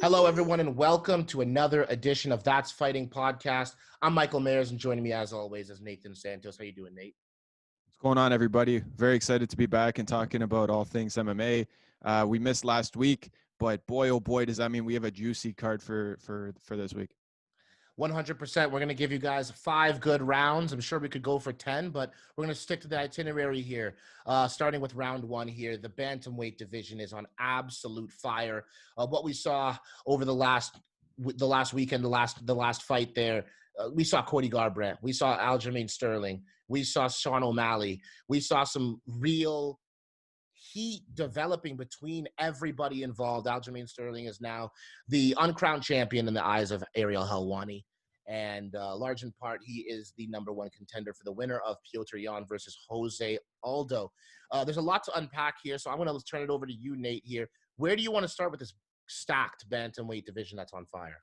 Hello, everyone, and welcome to another edition of That's Fighting Podcast. I'm Michael Mayers, and joining me, as always, is Nathan Santos. How you doing, Nate? What's going on, everybody? Very excited to be back and talking about all things MMA. We missed last week, but boy, oh boy, does that mean we have a juicy card for this week. 100%. We're going to give you guys 5 good rounds. I'm sure we could go for 10, but we're going to stick to the itinerary here. Starting with round 1 here, the bantamweight division is on absolute fire. What we saw over the last weekend, the last fight there, we saw Cody Garbrandt. We saw Aljamain we saw Sean O'Malley. We saw some real heat developing between everybody involved. Aljamain Sterling is now the uncrowned champion in the eyes of Ariel Helwani. And large in part, he is the #1 contender for the winner of Petr Yan versus Jose Aldo. There's a lot to unpack here, so I'm going to turn it over to you, Nate, here. Where do you want to start with this stacked bantamweight division that's on fire?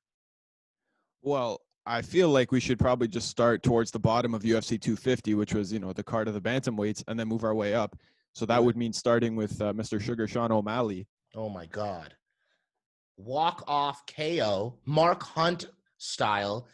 Well, I feel like we should probably just start towards the bottom of UFC 250, which was, the card of the bantamweights, and then move our way up. So that would mean starting with Mr. Sugar Sean O'Malley. Oh, my God. Walk-off KO, Mark Hunt style,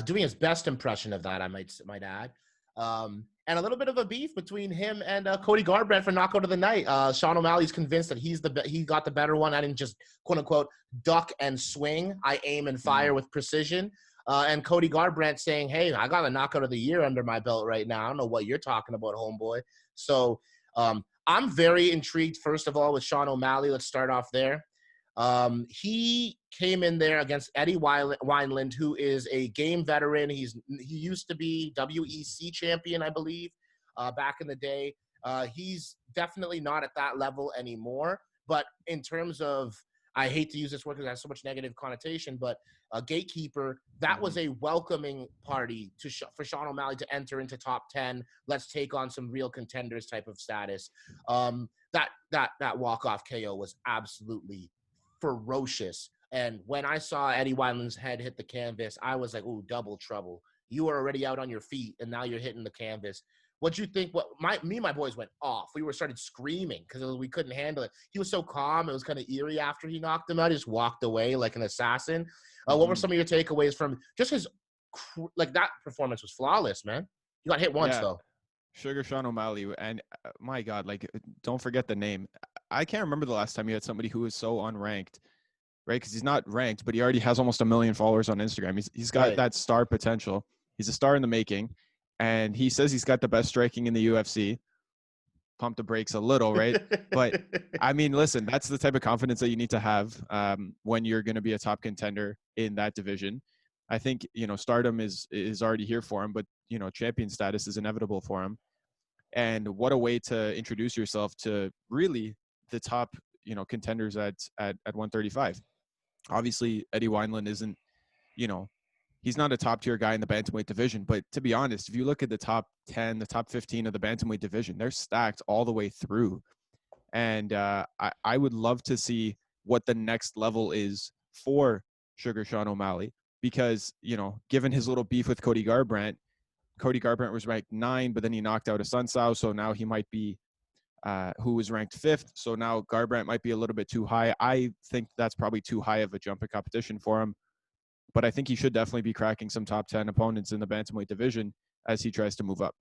doing his best impression of that, I might add. And a little bit of a beef between him and Cody Garbrandt for knockout of the night. Sean O'Malley's convinced that he got the better one. I didn't just, quote-unquote, duck and swing. I aim and fire with precision. And Cody Garbrandt saying, hey, I got a knockout of the year under my belt right now. I don't know what you're talking about, homeboy. So I'm very intrigued, first of all, with Sean O'Malley. Let's start off there. He came in there against Eddie Wineland, who is a game veteran. He used to be WEC champion, I believe, back in the day. He's definitely not at that level anymore. But in terms of, I hate to use this word because it has so much negative connotation, but a gatekeeper, that was a welcoming party for Sean O'Malley to enter into top 10. Let's take on some real contenders type of status. That walk-off KO was absolutely ferocious. And when I saw Eddie Wineland's head hit the canvas, I was like, ooh, double trouble. You were already out on your feet, and now you're hitting the canvas. What'd you think? Me and my boys went off. We started screaming because we couldn't handle it. He was so calm. It was kind of eerie after he knocked him out. He just walked away like an assassin. What were some of your takeaways from just his, that performance was flawless, man. You got hit once, though. Sugar Sean O'Malley. And my God, don't forget the name. I can't remember the last time you had somebody who was so unranked, right? Because he's not ranked, but he already has almost 1 million followers on Instagram. He's got that star potential. He's a star in the making. And he says he's got the best striking in the UFC. Pump the brakes a little, right? But, I mean, listen, that's the type of confidence that you need to have when you're going to be a top contender in that division. I think, stardom is already here for him, but, champion status is inevitable for him. And what a way to introduce yourself to really the top, contenders at 135. Obviously, Eddie Wineland isn't, he's not a top-tier guy in the bantamweight division, but to be honest, if you look at the top 10, the top 15 of the bantamweight division, they're stacked all the way through. And I would love to see what the next level is for Sugar Sean O'Malley because, given his little beef with Cody Garbrandt was ranked 9, but then he knocked out a Sun Sao, so now he might be who was ranked 5th. So now Garbrandt might be a little bit too high. I think that's probably too high of a jump in competition for him. But I think he should definitely be cracking some top 10 opponents in the bantamweight division as he tries to move up.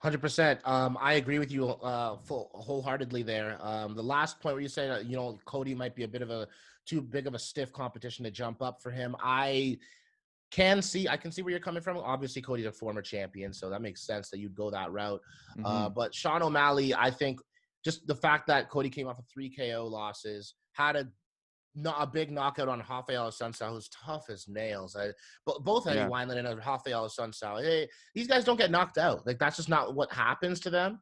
100%. I agree with you wholeheartedly there. The last point where you say, Cody might be a bit of a too big of a stiff competition to jump up for him. I can see where you're coming from. Obviously, Cody's a former champion, so that makes sense that you'd go that route. But Sean O'Malley, I think just the fact that Cody came off of 3 KO losses, had a big knockout on Rafael Sunsao, who's tough as nails. But both Eddie Wineland and Rafael Sunsao, hey, these guys don't get knocked out. That's just not what happens to them.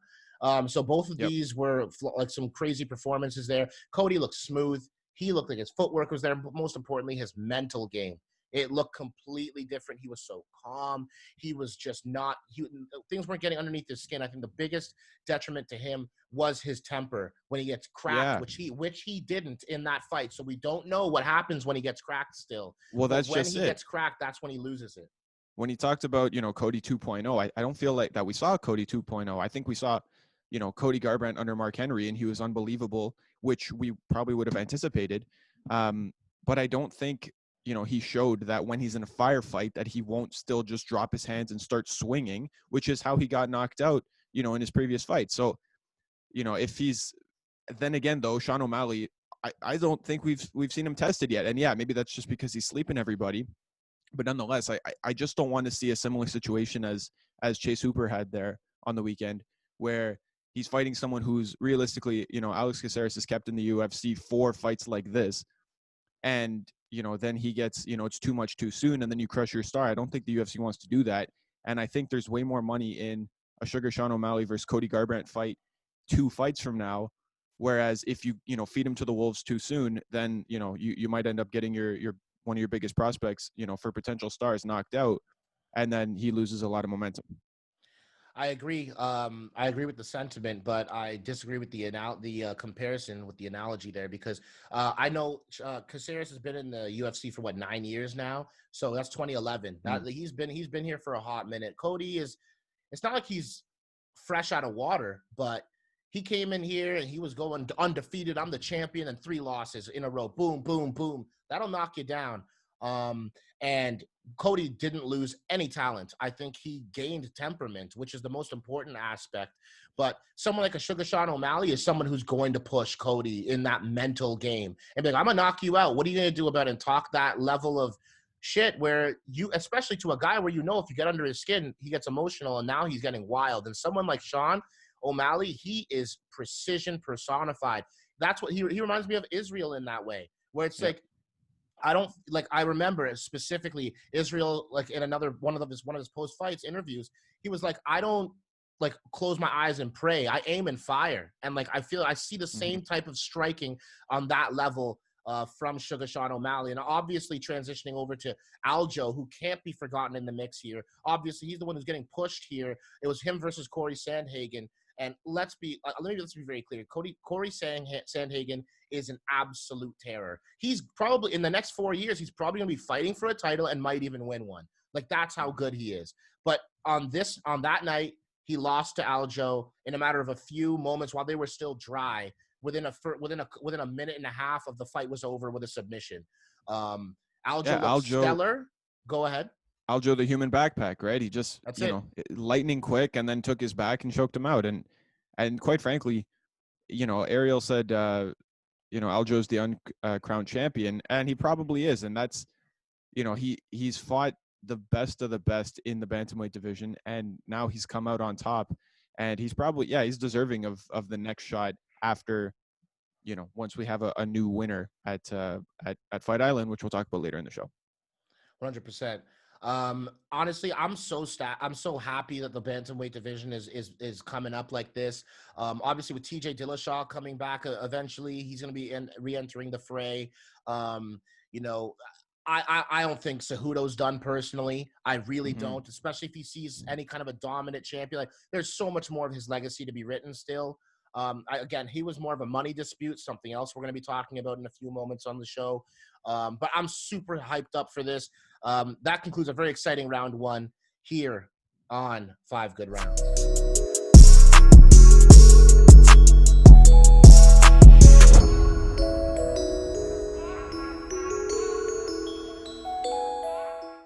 So both of these were some crazy performances there. Cody looked smooth. He looked like his footwork was there, but most importantly, his mental game. It looked completely different. He was so calm. He was just not things weren't getting underneath his skin. I think the biggest detriment to him was his temper when he gets cracked, which he didn't in that fight. So we don't know what happens when he gets cracked still. Well, that's when he gets cracked, that's when he loses it. When he talked about, Cody 2.0, I don't feel like that we saw Cody 2.0. I think we saw, Cody Garbrandt under Mark Henry, and he was unbelievable, which we probably would have anticipated. but I don't think, he showed that when he's in a firefight that he won't still just drop his hands and start swinging, which is how he got knocked out, in his previous fight. So, if he's, then again, though, Sean O'Malley, I don't think we've seen him tested yet. And yeah, maybe that's just because he's sleeping everybody. But nonetheless, I just don't want to see a similar situation as Chase Hooper had there on the weekend, where he's fighting someone who's realistically, Alex Caceres has kept in the UFC 4 fights like this. And, then he gets, it's too much too soon, and then you crush your star. I don't think the UFC wants to do that. And I think there's way more money in a Sugar Sean O'Malley versus Cody Garbrandt fight 2 fights from now. Whereas if you, feed him to the wolves too soon, then, you might end up getting your one of your biggest prospects, for potential stars knocked out, and then he loses a lot of momentum. I agree. I agree with the sentiment, but I disagree with the comparison with the analogy there, because I know Caceres has been in the UFC for 9 years now, so that's 2011. He's been here for a hot minute. Cody is. It's not like he's fresh out of water, but he came in here and he was going undefeated. I'm the champion, and 3 losses in a row. Boom, boom, boom. That'll knock you down. And Cody didn't lose any talent. I think he gained temperament, which is the most important aspect. But someone like a Sugar Sean O'Malley is someone who's going to push Cody in that mental game and be like, I'm going to knock you out. What are you going to do about it? And talk that level of shit where you, especially to a guy where, if you get under his skin, he gets emotional, and now he's getting wild. And someone like Sean O'Malley, he is precision personified. That's what he reminds me of Israel in that way, where it's like, I remember specifically Israel, like in one of his post-fights interviews, he was like, I don't close my eyes and pray. I aim and fire. And I see the same type of striking on that level from Sugar Sean O'Malley. And obviously transitioning over to Aljo, who can't be forgotten in the mix here. Obviously, he's the one who's getting pushed here. It was him versus Corey Sandhagen. And let's be very clear. Corey Sandhagen is an absolute terror. He's probably, in the next 4 years, he's probably going to be fighting for a title and might even win one. That's how good he is. But on that night, he lost to Aljo in a matter of a few moments while they were still dry. Within a minute and a half of the fight was over with a submission. Aljo looked stellar. Go ahead. Aljo, the human backpack, right? He just, lightning quick, and then took his back and choked him out. And quite frankly, Ariel said, Aljo's the uncrowned champion, and he probably is. And that's, he's fought the best of the best in the bantamweight division, and now he's come out on top, and he's probably, he's deserving of the next shot after, once we have a new winner at Fight Island, which we'll talk about later in the show. 100%. Honestly, I'm so happy that the bantamweight division is coming up like this. Obviously with TJ Dillashaw coming back eventually, he's going to be re-entering the fray. I don't think Cejudo's done personally. I really don't, especially if he sees any kind of a dominant champion. There's so much more of his legacy to be written still. Again, he was more of a money dispute, something else we're going to be talking about in a few moments on the show. But I'm super hyped up for this. That concludes a very exciting round 1 here on 5 Good Rounds.